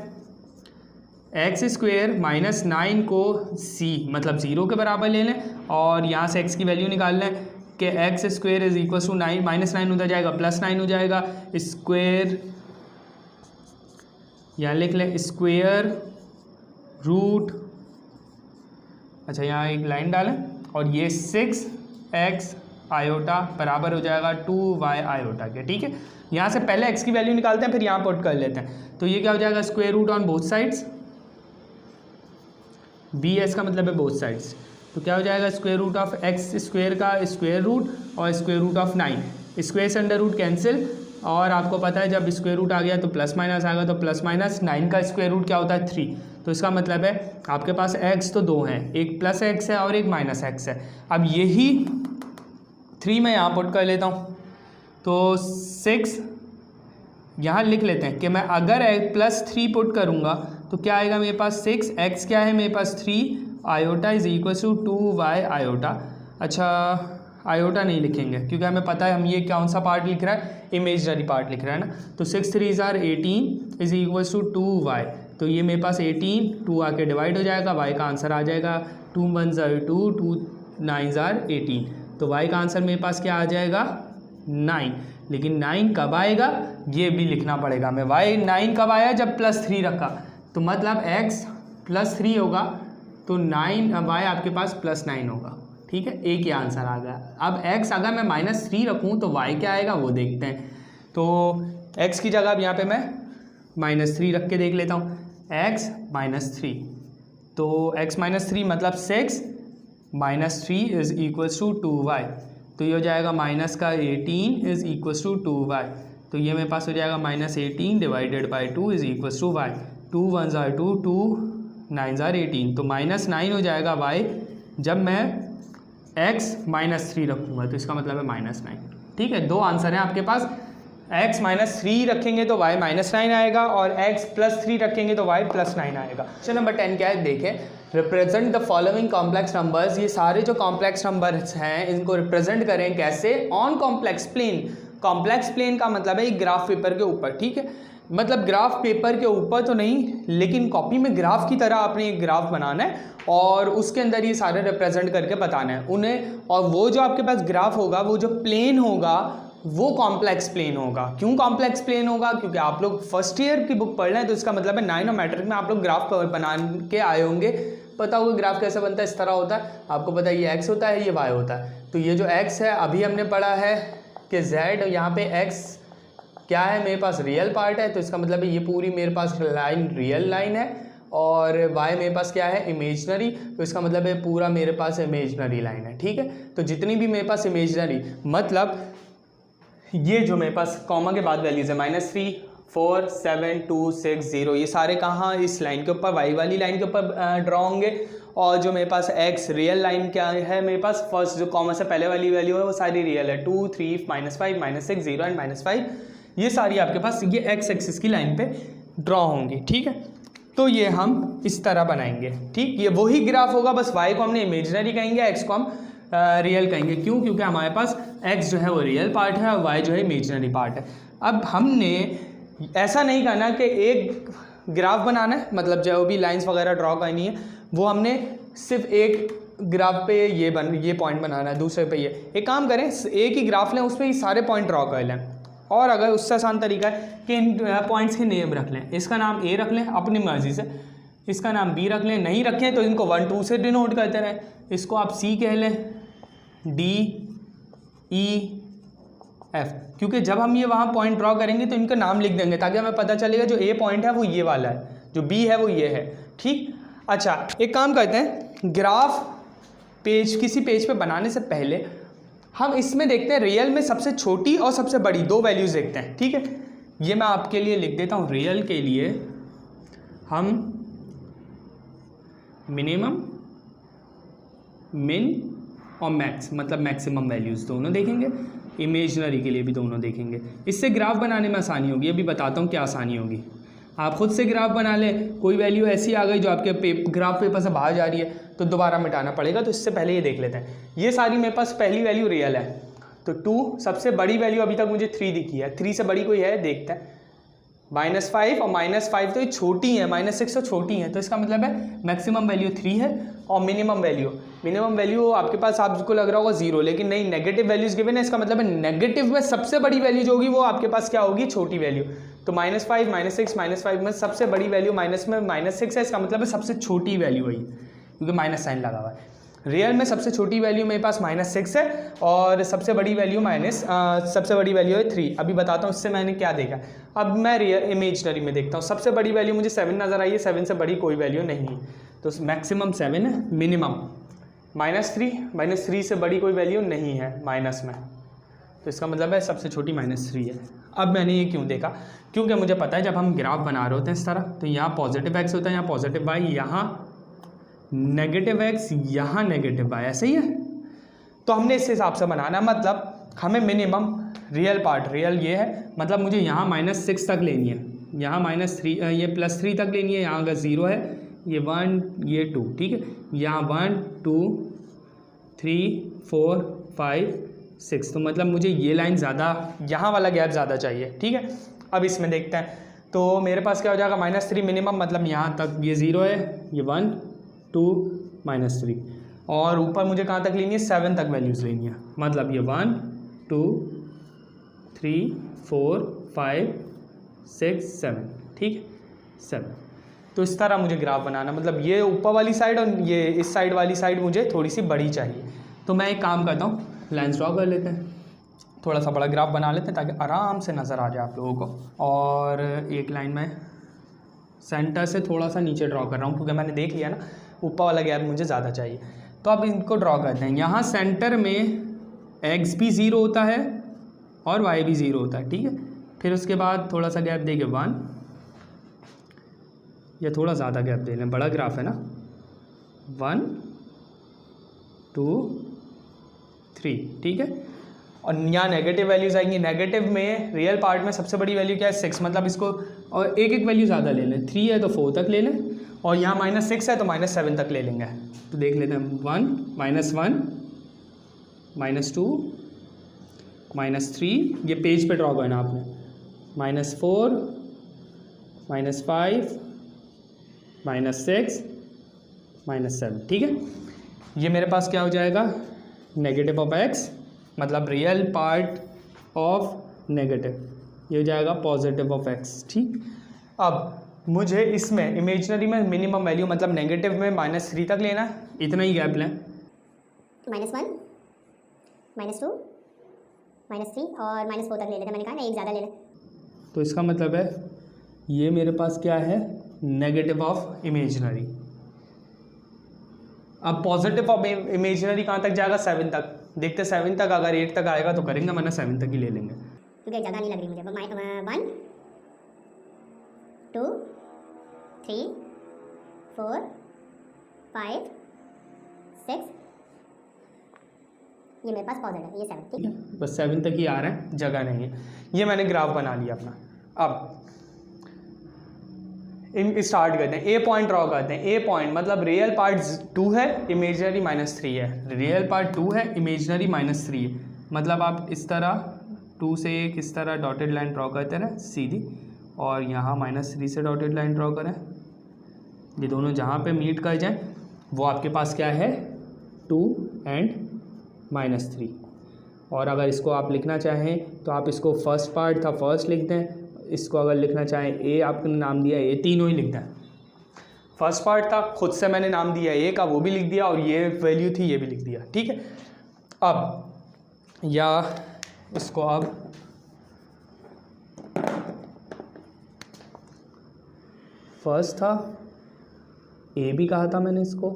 एक्स स्क्वेयर माइनस 9 को सी मतलब 0 के बराबर ले लें, और यहाँ से x की वैल्यू निकाल लें कि X square is equal to 9, -9 उधर जाएगा, +9 हो जाएगा, स्क्वेयर यहाँ लिख लें स्क्वेयर रूट, अच्छा यहाँ एक लाइन डालें, और ये 6x आयोटा बराबर हो जाएगा 2y आयोटा के। ठीक है, यहाँ से पहले x की वैल्यू निकालते हैं, फिर यहाँ पुट कर लेते हैं, तो ये क्या हो जाएगा, square root on both sides, B S का मतलब है बोथ साइड्स, तो क्या हो जाएगा, square root of X square का स्क्वायर रूट और स्क्वायर रूट ऑफ 9, स्क्वायर से अंडर रूट कैंसिल, और आपको पता है जब स्क्वायर रूट आ गया तो प्लस माइनस आ गया, तो प्लस माइनस 9 का स्क्वायर रूट क्या होता है 3, तो इसका मतलब है आपके पास x तो 2 हैं, एक प्लस x है और एक माइनस x है। अब यही 3 मैं यहाँ पुट कर लेता हूँ, तो 6 यहाँ लिख लेते हैं कि मैं अगर +3 पुट करूँगा तो क्या आएगा मेरे पास 6x क्या है मेरे पास 3 iota is equal to 2y iota. अच्छा आयोटा नहीं लिखेंगे क्योंकि हमें पता है हम ये कौन सा पार्ट लिख रहा है, इमेजनरी पार्ट लिख रहा है ना, तो 6 3 ज़ार 18 इज इक्वल टू 2y, तो ये मेरे पास 18 2 आके डिवाइड हो जाएगा, y का आंसर आ जाएगा 2 1 ज़ार 2 2 9 ज़ार 18, तो y का आंसर मेरे पास क्या आ जाएगा 9। लेकिन 9 कब आएगा ये भी लिखना पड़ेगा हमें, y 9 कब आया जब +3 रखा, तो मतलब x +3 होगा तो 9 y आपके पास +9 होगा। ठीक है, एक ही आंसर आ गया। अब x अगर मैं -3 रखूँ तो y क्या आएगा वो देखते हैं, तो x की जगह अब यहाँ पे मैं -3 रख के देख लेता हूँ, x -3, तो x -3 मतलब 6 -3 इज इक्वल्स टू 2y, तो ये हो जाएगा माइनस का 18 इज इक्वल्स टू 2y, तो ये मेरे पास हो जाएगा -18 divided by 2 is equals to y, 2 1 ज़ार 2 2 9 ज़ार 18, तो -9 हो जाएगा y जब मैं x -3 रखूँगा, तो इसका मतलब है -9। ठीक है, दो आंसर हैं आपके पास, x -3 रखेंगे तो y -9 आएगा, और x +3 रखेंगे तो y +9 आएगा। क्वेश्चन नंबर 10 क्या है देखें, represent the following complex numbers, ये सारे जो कॉम्प्लेक्स नंबर्स हैं इनको रिप्रेजेंट करें कैसे, on complex plane. Complex plane का मतलब है एक ग्राफ पेपर के ऊपर। ठीक है, मतलब ग्राफ पेपर के ऊपर तो नहीं, लेकिन कॉपी में ग्राफ की तरह आपने एक ग्राफ बनाना है और उसके अंदर ये सारे रिप्रेजेंट करके बताना है उन्हें, और वो जो आपके पास ग्राफ होगा वो जो प्लेन होगा वो कॉम्प्लेक्स प्लेन होगा। क्यों कॉम्प्लेक्स प्लेन होगा, क्योंकि आप लोग फर्स्ट ईयर की बुक पढ़ रहे हैं, तो इसका मतलब है 9 और मैट्रिक में आप लोग ग्राफ बना के आए होंगे, पता होगा ग्राफ कैसे बनता है, इस तरह होता है, आपको पता है ये x होता है ये y होता है, तो ये जो x है अभी हमने पढ़ा है कि z, यहाँ पे x क्या है मेरे पास रियल पार्ट है, तो इसका मतलब है ये पूरी मेरे पास लाइन रियल लाइन है, और y मेरे पास क्या है इमेजनरी, तो इसका मतलब है पूरा मेरे पास इमेजनरी लाइन है। ठीक है, तो जितनी भी मेरे पास इमेजनरी, मतलब ये जो मेरे पास कॉमा के बाद वैल्यूज़ है -3 4 7 2 6 0, ये सारे कहाँ इस लाइन के ऊपर y वाली लाइन के ऊपर ड्रॉ होंगे, और जो मेरे पास x रियल लाइन क्या है मेरे पास फर्स्ट जो कॉमा से पहले वाली वैल्यू है वो सारी रियल है, 2 3 -5 -6 0 एंड -5, ये सारी आपके पास ये x एक्सिस की लाइन पे ड्रॉ होंगी। ठीक है, तो ये हम इस तरह बनाएंगे। ठीक, ये वही ग्राफ होगा, बस y को हमने इमेजनरी कहेंगे, x को हम रियल कहेंगे। क्यों, क्योंकि हमारे पास x जो है वो रियल पार्ट है और y जो है इमेजनरी पार्ट है। अब हमने ऐसा नहीं करना कि एक ग्राफ बनाना है, मतलब जो भी लाइंस वगैरह ड्रॉ करनी है वो हमने सिर्फ एक ग्राफ पे ये पॉइंट बनाना है, दूसरे पे ये, एक काम करें एक ही ग्राफ लें उस पर ये सारे पॉइंट ड्रॉ कर लें, और अगर उससे आसान तरीका है कि इन पॉइंट्स के नेम रख लें, इसका नाम A रख लें अपनी मर्जी से, इसका नाम B रख लें, नहीं रखें तो इनको 1 2 से डिनोट करते रहें, इसको आप C कह लें, D E F, क्योंकि जब हम ये वहाँ पॉइंट ड्रॉ करेंगे तो इनका नाम लिख देंगे ताकि हमें पता चलेगा जो A पॉइंट है वो ये वाला है, जो B है वो ये है। ठीक, अच्छा एक काम करते हैं, ग्राफ पेज किसी पेज पे बनाने से पहले हम इसमें देखते हैं रियल में सबसे छोटी और सबसे बड़ी दो वैल्यूज़ देखते हैं। ठीक है, ये मैं आपके लिए लिख देता हूँ, रियल के लिए हम मिनिमम, मिन और मैक्स मतलब मैक्सिमम वैल्यूज़ दोनों देखेंगे, इमेजनरी के लिए भी दोनों देखेंगे। इससे ग्राफ बनाने में आसानी होगी। अभी बताता हूँ क्या आसानी होगी। आप खुद से ग्राफ बना लें, कोई वैल्यू ऐसी आ गई जो आपके ग्राफ पेपर से बाहर जा रही है तो दोबारा मिटाना पड़ेगा। तो इससे पहले ये देख लेते हैं, ये सारी मेरे पास पहली वैल्यू रियल है, तो 2 सबसे बड़ी वैल्यू अभी तक मुझे 3 दिखी है, 3 से बड़ी कोई है देखते हैं, -5 और -5 तो ये छोटी है, -6 तो छोटी है, तो इसका मतलब है मैक्सिमम वैल्यू 3 है और मिनिमम वैल्यू आपके पास आपको लग रहा होगा 0, लेकिन नहीं, नेगेटिव वैल्यूज गिवन है, इसका मतलब है नेगेटिव में सबसे बड़ी वैल्यू जो होगी वो आपके पास क्या होगी, छोटी वैल्यू। तो -5 -6 -5 में सबसे बड़ी वैल्यू माइनस में -6 है, इसका मतलब है सबसे छोटी वैल्यू है क्योंकि माइनस साइन लगा हुआ है। रियल में सबसे छोटी वैल्यू मेरे पास -6 है और सबसे बड़ी वैल्यू है 3। अभी बताता हूँ इससे मैंने क्या देखा। अब मैं रियल इमेजनरी में देखता हूँ, सबसे बड़ी वैल्यू मुझे 7 नज़र आई है, 7 से बड़ी कोई वैल्यू नहीं है, तो मैक्सिमम 7 है, मिनिमम -3 से बड़ी कोई वैल्यू नहीं है माइनस में, तो इसका मतलब है सबसे छोटी -3 है। अब मैंने ये क्यों देखा, क्योंकि मुझे पता है जब हम ग्राफ बना रहे होते हैं इस तरह, तो यहाँ पॉजिटिव x होता है, यहाँ पॉजिटिव y, यहाँ नेगेटिव x, यहाँ नेगेटिव y, ऐसे ही है। तो हमने इस हिसाब से बनाना, मतलब हमें मिनिमम रियल ये है, मतलब मुझे यहाँ -6 तक लेनी है, यहाँ -3 ये +3 तक लेनी है, यहाँ अगर 0 है, ये 1 ये 2, ठीक है, यहाँ 1 2 3 4 5 6, तो मतलब मुझे ये लाइन ज़्यादा, यहाँ वाला गैप ज़्यादा चाहिए, ठीक है। अब इसमें देखते हैं, तो मेरे पास क्या हो जाएगा, -3 मिनिमम, मतलब यहाँ तक ये 0 है, ये 1 2 -3, और ऊपर मुझे कहाँ तक लेनी है, 7 तक वैल्यूज़ लेनी है, मतलब ये 1 2 3 4 5 6 7, ठीक है, 7। तो इस तरह मुझे ग्राफ बनाना, मतलब ये ऊपर वाली साइड और ये इस साइड वाली साइड मुझे थोड़ी सी बड़ी चाहिए। तो मैं एक काम करता हूँ, लाइन्स ड्रॉ कर लेते हैं, थोड़ा सा बड़ा ग्राफ बना लेते हैं ताकि आराम से नज़र आ जाए आप लोगों को। और एक लाइन में सेंटर से थोड़ा सा नीचे ड्रॉ कर रहा हूँ क्योंकि मैंने देख लिया ना ऊपर वाला गैप मुझे ज़्यादा चाहिए। तो अब इनको ड्रॉ करते हैं। यहाँ सेंटर में x भी 0 होता है और y भी 0 होता है, ठीक है। फिर उसके बाद थोड़ा सा गैप देंगे 1, या थोड़ा ज़्यादा गैप दे लें, बड़ा ग्राफ है ना, 1 2 3, ठीक है। और यहाँ नेगेटिव वैल्यूज़ आएंगी, नेगेटिव में रियल पार्ट में सबसे बड़ी वैल्यू क्या है, 6, मतलब इसको और एक वैल्यू ज़्यादा ले लें, 3 है तो 4 तक ले लें, और यहाँ -6 है तो -7 तक ले लेंगे। तो देख लेते हैं, 1 -2 -3, ये पेज पे ड्रॉ करना आपने, -4 -5 -6 -7, ठीक है। ये मेरे पास क्या हो जाएगा, नेगेटिव ऑफ x, मतलब रियल पार्ट ऑफ नेगेटिव, ये हो जाएगा पॉजिटिव ऑफ x, ठीक। अब मुझे इसमें इमेजनरी में मिनिमम वैल्यू मतलब नेगेटिव में -3 तक लेना है, इतना ही गैप लें, -1 -2 -3 और -4 तक ले लेते हैं, मैंने कहा ना एक ज़्यादा ले लें। तो इसका मतलब है ये मेरे पास क्या है, नेगेटिव ऑफ इमेजनरी। अब पॉजिटिव ऑफ इमेजनरी कहाँ तक जाएगा, 7 तक। देखते 7 तक, अगर 8 तक आएगा तो करेंगे, वरना 7 तक ही ले लेंगे क्योंकि ज़्यादा नहीं लग रही मुझे। 1 2 3 4 5 6, ये मेरे पास पॉजिटिव है, ये 7, ठीक है। बस 7 तक ही आ रहा है, जगह नहीं है। ये मैंने ग्राफ बना लिया अपना। अब स्टार्ट करते हैं, ए पॉइंट ड्रॉ करते हैं। ए पॉइंट मतलब रियल पार्ट 2 है, इमेजनरी -3 है। रियल पार्ट 2 है, इमेजनरी -3 है, मतलब आप इस तरह 2 से एक इस तरह डॉटेड लाइन ड्रॉ करते रहें सीधी, और यहाँ -3 से डॉटेड लाइन ड्रॉ करें। ये दोनों जहाँ पे मीट कर जाएं वो आपके पास क्या है, 2 एंड -3। और अगर इसको आप लिखना चाहें तो आप इसको फर्स्ट पार्ट था फर्स्ट लिख दें, इसको अगर लिखना चाहें ए, आपने नाम दिया ए, तीनों ही लिख दें। फर्स्ट पार्ट था खुद से मैंने नाम दिया ए का, वो भी लिख दिया, और ये वैल्यू थी ये भी लिख दिया, ठीक है। अब या इसको अब फर्स्ट था, ए भी कहा था मैंने इसको,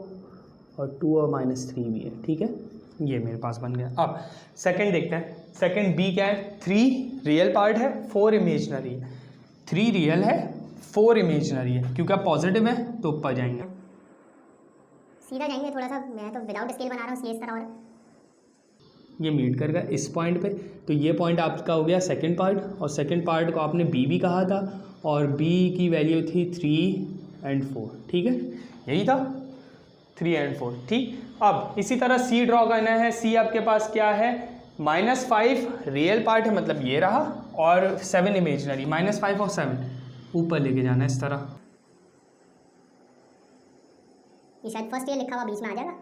और 2 और -3 भी है, ठीक है। ये मेरे पास बन गया। अब सेकंड देखते हैं। सेकंड बी क्या है, 3 रियल पार्ट है, 4 इमेजनरी है। 3 रियल है, 4 इमेजनरी है, क्योंकि आप पॉजिटिव है तो ऊपर जाएंगे। सीधा जाएंगे थोड़ा सा, मैं तो विदाउट स्केल बना रहा हूँ इसलिए इस तरह। और ये मीट करेगा इस पॉइंट पे, तो ये पॉइंट आपका हो गया सेकंड पार्ट, और सेकंड पार्ट को आपने बी भी कहा था, और बी की वैल्यू थी 3 और 4, ठीक है, यही था 3 और 4, ठीक। अब इसी तरह सी ड्रॉ करना है। सी आपके पास क्या है, -5 रियल पार्ट है, मतलब ये रहा, और 7 इमेजनरी, -5 और 7 ऊपर लेके जाना है इस तरह। ये शायद फर्स्ट ईयर लिखा हुआ बीच में आ जाएगा,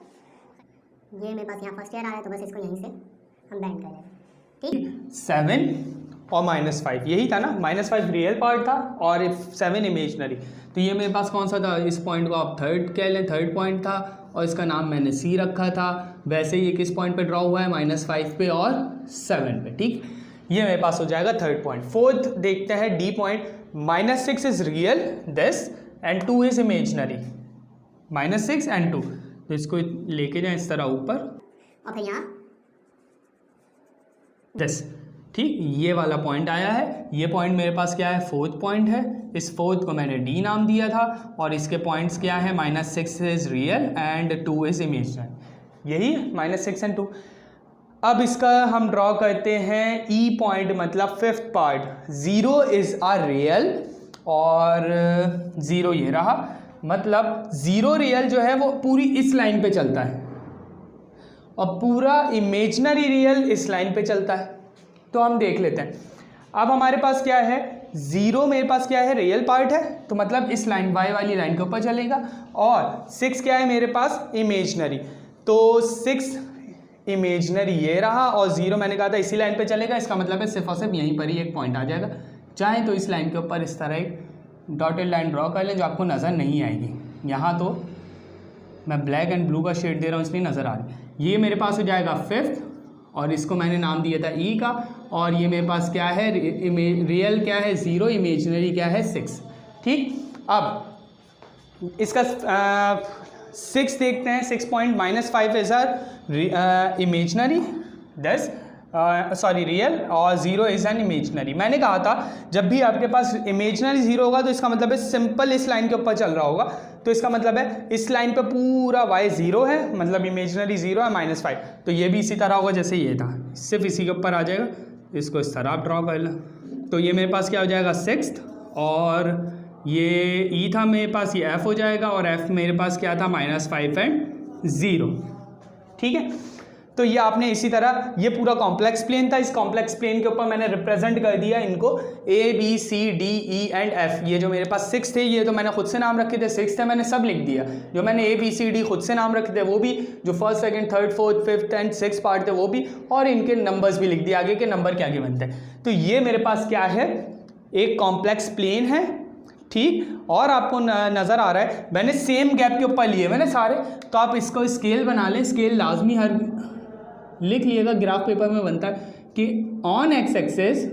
ये मेरे पास यहाँ फर्स्ट ईयर आ रहा है, तो बस इसको यहीं से हम बैंड कर लेंगे, ठीक। 7 और -5 यही था ना, -5 रियल पार्ट था और 7 इमेजनरी, तो ये मेरे पास कौन सा था, इस पॉइंट को आप थर्ड कह लें, थर्ड पॉइंट था, और इसका नाम मैंने सी रखा था। वैसे ये किस पॉइंट पे ड्रॉ हुआ है, -5 पे और 7 पे, ठीक। ये मेरे पास हो जाएगा थर्ड पॉइंट। फोर्थ देखते हैं D point, -6 is real this and 2 is imaginary, -6 और 2, तो इसको लेके जाए इस तरह ऊपर, और फिर यहाँ दिस, ठीक। ये वाला पॉइंट आया है, ये पॉइंट मेरे पास क्या है, फोर्थ पॉइंट है, इस फोर्थ को मैंने डी नाम दिया था, और इसके पॉइंट्स क्या है, -6 is real and 2 is imaginary, यही है -6 और 2। अब इसका हम ड्रॉ करते हैं ई पॉइंट, मतलब fifth part, 0 is a real और 0 ये रहा, मतलब 0 रियल जो है वो पूरी इस लाइन पे चलता है, और पूरा इमेजनरी रियल इस लाइन पे चलता है। तो हम देख लेते हैं। अब हमारे पास क्या है, 0 मेरे पास क्या है, रियल पार्ट है, तो मतलब इस लाइन वाई वाली लाइन के ऊपर चलेगा, और 6 क्या है मेरे पास, इमेजनरी, तो 6 इमेजनरी ये रहा, और 0 मैंने कहा था इसी लाइन पे चलेगा, इसका मतलब है सिर्फ और सिर्फ यहीं पर ही एक पॉइंट आ जाएगा। चाहे तो इस लाइन के ऊपर इस तरह एक डॉटेड लाइन ड्रॉ कर लें जो आपको नज़र नहीं आएगी, यहाँ तो मैं ब्लैक एंड ब्लू का शेड दे रहा हूँ इसलिए नज़र आ रही है। ये मेरे पास हो जाएगा फिफ्थ, और इसको मैंने नाम दिया था ई का, और ये मेरे पास क्या है, रियल क्या है 0, इमेजनरी क्या है 6, ठीक। अब इसका 6 देखते हैं, 6 point, -5 is are imaginary, 10 sorry real, और 0 इज एन इमेजनरी। मैंने कहा था जब भी आपके पास इमेजनरी 0 होगा तो इसका मतलब है सिंपल इस लाइन के ऊपर चल रहा होगा, तो इसका मतलब है इस लाइन पे पूरा y 0 है, मतलब इमेजनरी 0 है, -5, तो ये भी इसी तरह होगा जैसे ये था, सिर्फ इसी के ऊपर आ जाएगा, इसको इस तरह आप ड्रॉ कर लें। तो ये मेरे पास क्या हो जाएगा 6th, और ये ई था मेरे पास, ये f हो जाएगा, और f मेरे पास क्या था, -5 और 0, ठीक है। तो ये आपने इसी तरह, ये पूरा कॉम्प्लेक्स प्लेन था, इस कॉम्प्लेक्स प्लेन के ऊपर मैंने रिप्रेजेंट कर दिया इनको A B C D E and F। ये जो मेरे पास 6 थे ये तो मैंने खुद से नाम रखे थे, 6 थे मैंने सब लिख दिया, जो मैंने A B C D खुद से नाम रखे थे वो भी, जो first second third fourth fifth and 6 part थे वो भी, और इनके नंबर्स भी लिख दिए, आगे के नंबर के आगे बनते हैं। तो ये मेरे पास क्या है, एक कॉम्प्लेक्स प्लेन है, ठीक। और आपको नज़र आ रहा है मैंने सेम गैप के ऊपर लिए मैंने सारे, तो आप इसको स्केल बना लें, स्केल लाजमी हर लिख लिएगा, ग्राफ पेपर में बनता है कि on X axis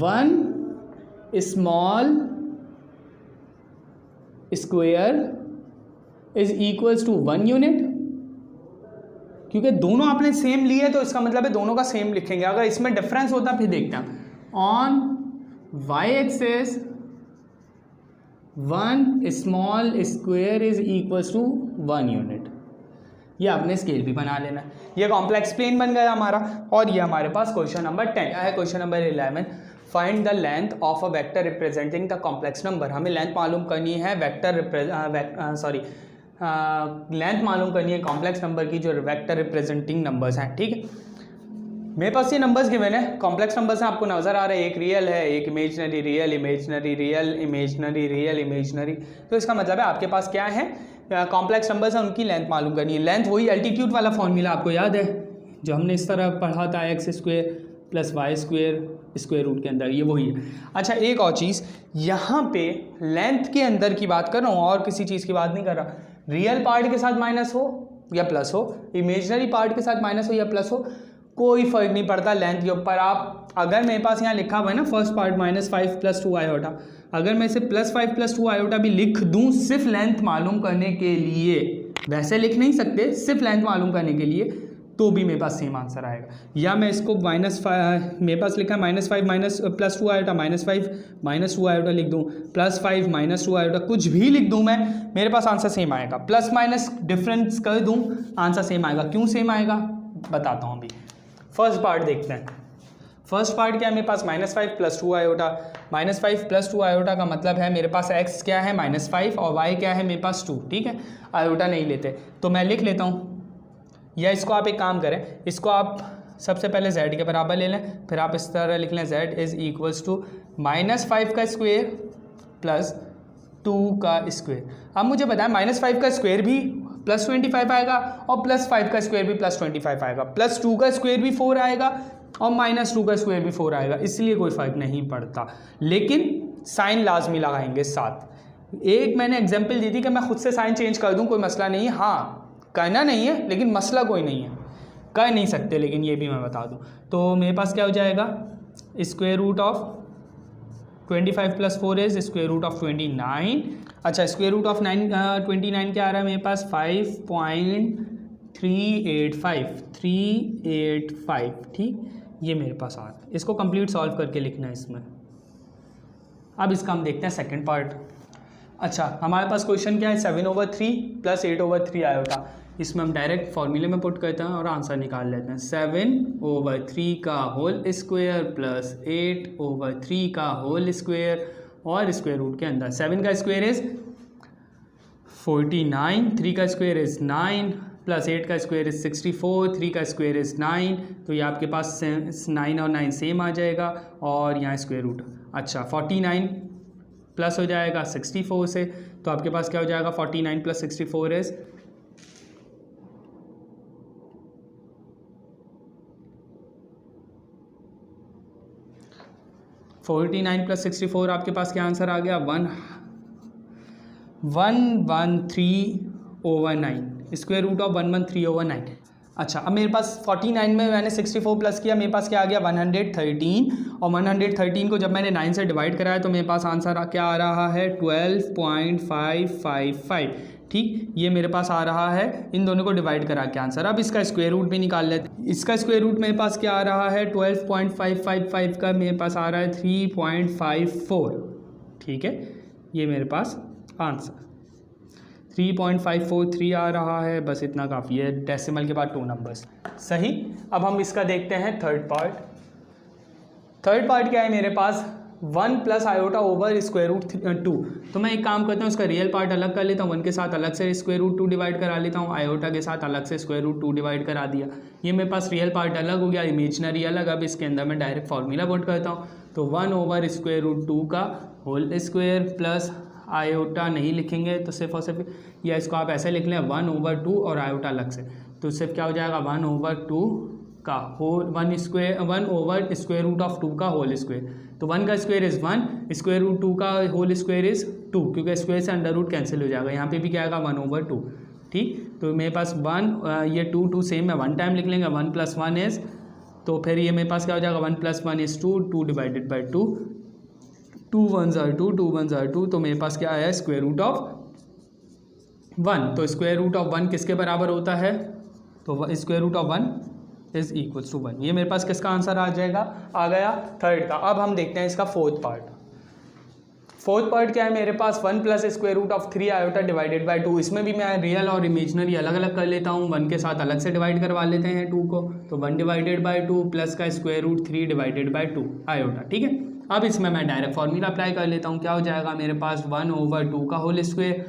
1 small square is equals to 1 unit, क्योंकि दोनों आपने सेम लिए तो इसका मतलब है दोनों का सेम लिखेंगे, अगर इसमें डिफरेंस होता फिर देखते हैं। On Y axis 1 small square is equals to 1 unit, ये आपने स्केल भी बना लेना। ये कॉम्प्लेक्स प्लेन बन गया हमारा, और ये हमारे पास क्वेश्चन नंबर 10 है। Question number 11, find the length of a vector representing the complex number. हमें लेंथ मालूम करनी है लेंथ मालूम करनी है कॉम्प्लेक्स नंबर की जो वेक्टर रिप्रेजेंटिंग नंबर्स हैं, ठीक है। मेरे पास ये नंबर्स गिवन है, कॉम्प्लेक्स नंबर्स हैं, आपको नज़र आ रहा है, एक रियल है, एक imaginary, real imaginary, real imaginary, real imaginary. तो इसका मतलब है आपके पास क्या है, कॉम्प्लेक्स नंबर्स हैं, उनकी लेंथ मालूम करनी है। लेंथ वही एल्टीट्यूड वाला फॉर्मूला आपको याद है जो हमने इस तरह पढ़ा था, x² + y² स्क्वायर रूट के अंदर, ये वही है। अच्छा एक और चीज़, यहाँ पे लेंथ के अंदर की बात कर रहा हूँ और किसी चीज़ की बात नहीं कर रहा। रियल पार्ट के साथ माइनस हो या प्लस हो, इमेजनरी पार्ट के साथ माइनस हो या प्लस हो, कोई फ़र्क नहीं पड़ता लेंथ के ऊपर। आप अगर मेरे पास यहाँ लिखा हुआ है ना फर्स्ट पार्ट -5 + 2 आयोटा, अगर मैं इसे +5 + 2 आयोटा भी लिख दूँ सिर्फ लेंथ मालूम करने के लिए, वैसे लिख नहीं सकते, सिर्फ लेंथ मालूम करने के लिए, तो भी मेरे पास सेम आंसर आएगा। या मैं इसको -5 मेरे पास लिखा है -5 माइनस +2 आयोटा -5 -2 आयोटा लिख दूँ, +5 -2 आयोटा, कुछ भी लिख दूँ मैं, मेरे पास आंसर सेम आएगा। प्लस माइनस डिफरेंस कर दूँ, आंसर सेम आएगा। क्यों सेम आएगा बताता हूँ अभी। फर्स्ट पार्ट देखते हैं। फर्स्ट पार्ट क्या है मेरे पास, -5 + 2 आयोटा। -5 + 2 आयोटा का मतलब है मेरे पास x क्या है -5 और y क्या है मेरे पास 2, ठीक है। आयोटा नहीं लेते तो मैं लिख लेता हूँ, या इसको आप एक काम करें, इसको आप सबसे पहले z के बराबर ले लें, फिर आप इस तरह लिख लें z = -5 का स्क्वायर + 2 का स्क्वायर। अब मुझे बताएं -5 का स्क्वायर भी +25 आएगा और +5 का स्क्वायर भी +25 आएगा, +2 का स्क्वायर भी 4 आएगा और -2 का स्क्वायर भी 4 आएगा, इसलिए कोई फ़र्क नहीं पड़ता। लेकिन साइन लाजमी लगाएंगे साथ। एक मैंने एग्जांपल दी थी कि मैं खुद से साइन चेंज कर दूं, कोई मसला नहीं है, हाँ करना नहीं है लेकिन मसला कोई नहीं है, कर नहीं सकते, लेकिन ये भी मैं बता दूं। तो मेरे पास क्या हो जाएगा, √25 + 4 इज √29। अच्छा, √9 क्या आ रहा है मेरे पास, 5.385, ठीक, ये मेरे पास आ रहा है। इसको कंप्लीट सॉल्व करके लिखना है इसमें। अब इसका हम देखते हैं सेकंड पार्ट। अच्छा, हमारे पास क्वेश्चन क्या है, 7/3 + 8/3 आयोटा। इसमें हम डायरेक्ट फॉर्मूले में पुट करते हैं और आंसर निकाल लेते हैं। 7/3 का होल स्क्वायर + 8/3 का होल स्क्वायर और स्क्वायर रूट के अंदर 7 का स्क्वायर इज़ 49, 3 का स्क्वायर इज़ 9 + 8 का स्क्वायर इज़ 64, 3 का स्क्वायर इज़ 9, तो ये आपके पास 9 और 9 सेम आ जाएगा और यहाँ स्क्वायर रूट। अच्छा, 49 प्लस हो जाएगा 64 से, तो आपके पास क्या हो जाएगा, 49 + 64 इज़ 49 + 64 आपके पास क्या आंसर आ गया, 113/9, स्क्वायर रूट ऑफ 113/9। अच्छा, अब मेरे पास 49 में मैंने 64 प्लस किया, मेरे पास क्या आ गया 113, और 113 को जब मैंने 9 से डिवाइड कराया तो मेरे पास आंसर क्या आ रहा है 12.555, ठीक, ये मेरे पास आ रहा है इन दोनों को डिवाइड करा के आंसर। अब इसका स्क्वायर रूट भी निकाल लेते हैं। इसका स्क्वायर रूट मेरे पास क्या आ रहा है 12.555 का मेरे पास आ रहा है 3.54, ठीक है, ये मेरे पास आंसर 3.543 आ रहा है। बस इतना काफ़ी है, डेसिमल के बाद 2 नंबर्स, सही। अब हम इसका देखते हैं थर्ड पार्ट। थर्ड पार्ट क्या है मेरे पास, 1 + आयोटा ओवर स्क्वायर रूट 2। तो मैं एक काम करता हूँ, उसका रियल पार्ट अलग कर लेता हूँ, 1 के साथ अलग से स्क्वायर रूट 2 डिवाइड करा लेता हूँ, आयोटा के साथ अलग से स्क्वायर रूट 2 डिवाइड करा दिया। ये मेरे पास रियल पार्ट अलग हो गया, इमेजनरी अलग। अब इसके अंदर मैं डायरेक्ट फार्मूला पुट करता हूँ, तो 1 ओवर स्क्वायर रूट 2 का होल स्क्वायर प्लस आयोटा नहीं लिखेंगे तो सिर्फ और सिर्फ, या इसको आप ऐसे लिख लें 1/2 और आयोटा अलग से, तो सिर्फ क्या हो जाएगा 1/2 का whole 1 over square root of 2 का होल स्क्वायर। तो 1 का स्क्वायर इज़ 1, स्क्वायर रूट 2 का होल स्क्वायर इज़ 2, क्योंकि स्क्वायर से अंडर रूट कैंसिल हो जाएगा। यहाँ पे भी क्या आएगा 1/2, ठीक। तो मेरे पास 1 ये 2 सेम है, 1 टाइम लिख लेंगे, 1 + 1 इज़, तो फिर ये मेरे पास क्या हो जाएगा 1 + 1 is 2, 2 divided by 2, 2 1s are 2, 2 1s are 2, तो मेरे पास क्या आया स्क्वायर रूट ऑफ 1। तो स्क्वायर रूट ऑफ 1 किसके बराबर होता है, तो square root of 1 is equals to 1। ये मेरे पास किसका आंसर आ जाएगा, आ गया थर्ड का। अब हम देखते हैं इसका फोर्थ पार्ट। फोर्थ पार्ट क्या है मेरे पास, 1 + square root of 3 iota divided by 2। इसमें भी मैं रियल और इमेजनरी अलग अलग कर लेता हूँ, 1 के साथ अलग से डिवाइड करवा लेते हैं 2 को, तो 1 डिवाइडेड बाई 2 प्लस का square root 3 divided by 2 iota, ठीक है। अब इसमें मैं डायरेक्ट फार्मूला अप्लाई कर लेता हूँ, क्या हो जाएगा मेरे पास 1/2 का whole square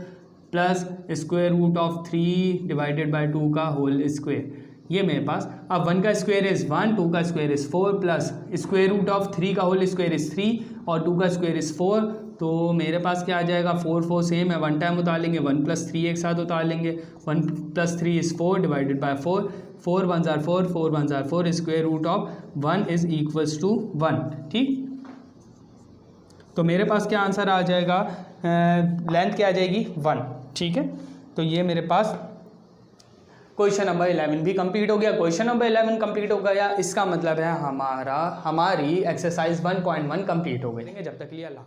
plus square root of 3 divided by 2 का होल स्क्वायर, ये मेरे पास। अब 1 का स्क्वायर इज़ 1, 2 का square is 4 plus square root of 3 का होल स्क्वायर इज़ 3 और 2 का स्क्वायर इज़ 4, तो मेरे पास क्या आ जाएगा 4 4 सेम है, 1 टाइम उतार लेंगे, 1 + 3 एक साथ उतार लेंगे, 1 + 3 is 4 divided by 4, 4 1s are 4, 4 1s are 4, square root of 1 is equals to 1, ठीक। तो मेरे पास क्या आंसर आ जाएगा, लेंथ क्या आ जाएगी 1, ठीक है। तो ये मेरे पास क्वेश्चन नंबर 11 भी कंप्लीट हो गया। क्वेश्चन नंबर 11 कंप्लीट हो गया, इसका मतलब है हमारी एक्सरसाइज 1.1 कंप्लीट हो गई। जब तक के लिए अल्लाह।